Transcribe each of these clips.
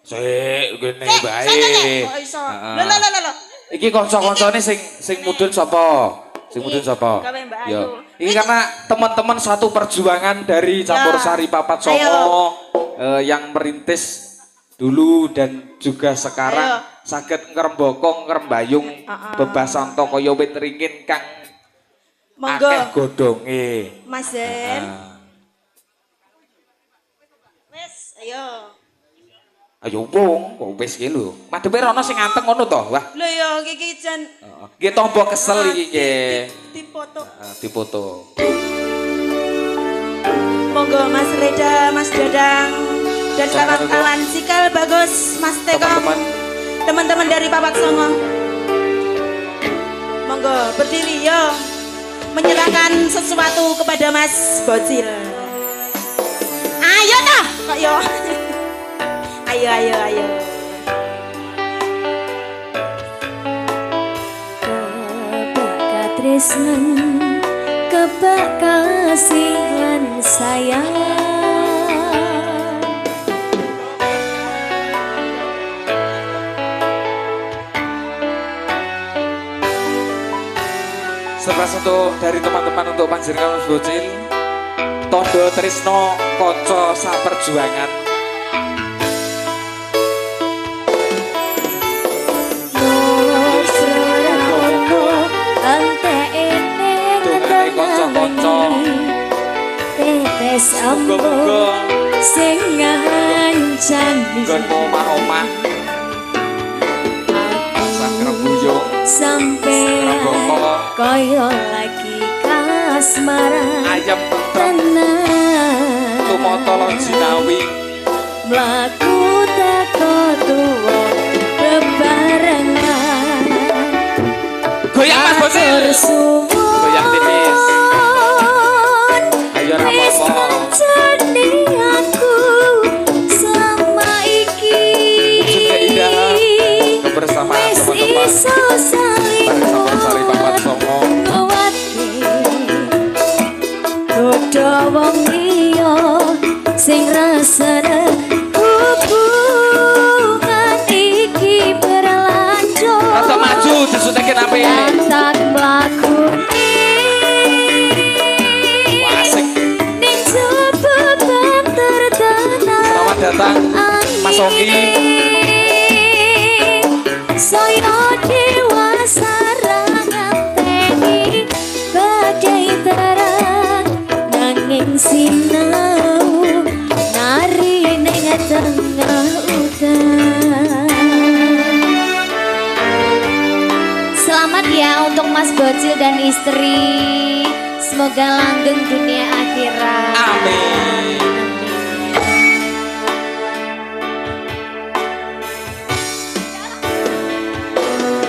Sik, ngene bae. Kok iso? Lho. Iki kanca-kancane sing mudhun sapa? Sing mudhun sapa? Gawe Mbak Ya. Ayu. Ini karena teman-teman satu perjuangan dari Campur Sari Papat Songo yang merintis dulu dan juga sekarang saged ngrembaka ngrembayung bebasanto kaya wit ringin kang akeh godhonge. Mas Zen. Wes, ayo. Ayo wong, wis iki lho. Madhepe rono sing anteng ngono to. Wah. Lho ya iki jan Nggih tombo kesel iki nggih. dipoto. Dipoto. Monggo Mas Reda, Mas Dadang dan kawan-kawan Sikal Bagus, Mas Tekong. Teman-teman dari Papat Songo. Monggo berdiri yo. Menyerahkan sesuatu kepada Mas Bocil. Ayo dah, kok yo. Ayo. Kebak tresnan, kebak kasih lan sayang. Salah satu dari teman-teman untuk panjenengan Mas Bocil, Tondo Trisno Koco Saperjuangan. Muga-muga sing ngancani nggon omah-omah sakrembuyung sampeyan kaya lagi kasmaran ayam tentrem tumata lan jinawi mlaku teko tuwa bebarengan goyang Mas Bocil goyang tipis ayo rapopo kebersamaan teman-teman bareng Campur Sari Papat Songo wong liya sing rasane hubungan iki berlanjut rada maju disuteke nape tak mlaku asik ning jebatan tertenang selamat datang Mas Oki saya dewasa nganteni badai terang nanging sinau nari ning tengah udan. Selamat ya untuk Mas Bocil dan istri, semoga langgeng dunia akhirat. amin.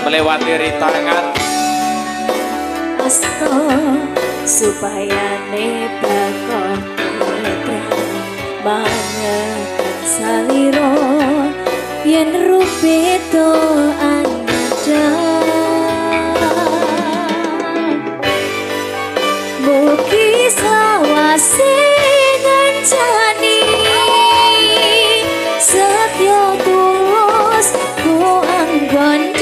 Melewati rintangan Asto supaya nebakon banget saliro yen rupeto anada mugi selawase ngancani setyo tulus ku anggon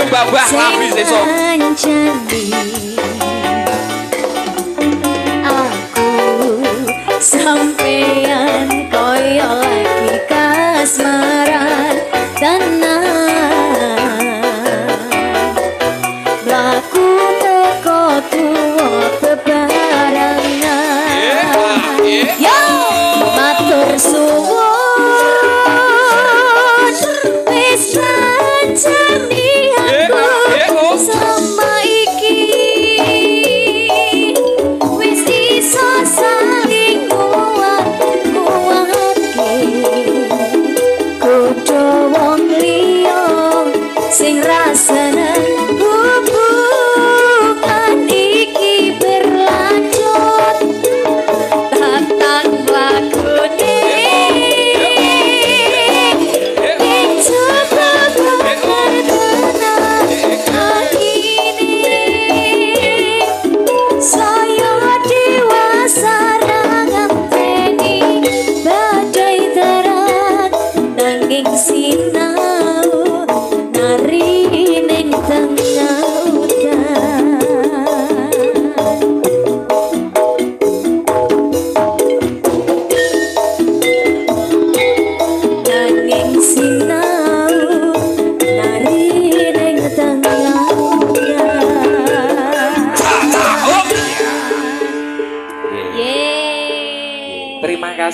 babah lapis esok aku sampeyan koyo lagi kasmaran tenang mlaku teko tuwa bebarengan yo matur suwun wis rancani sama iki Terima kasih.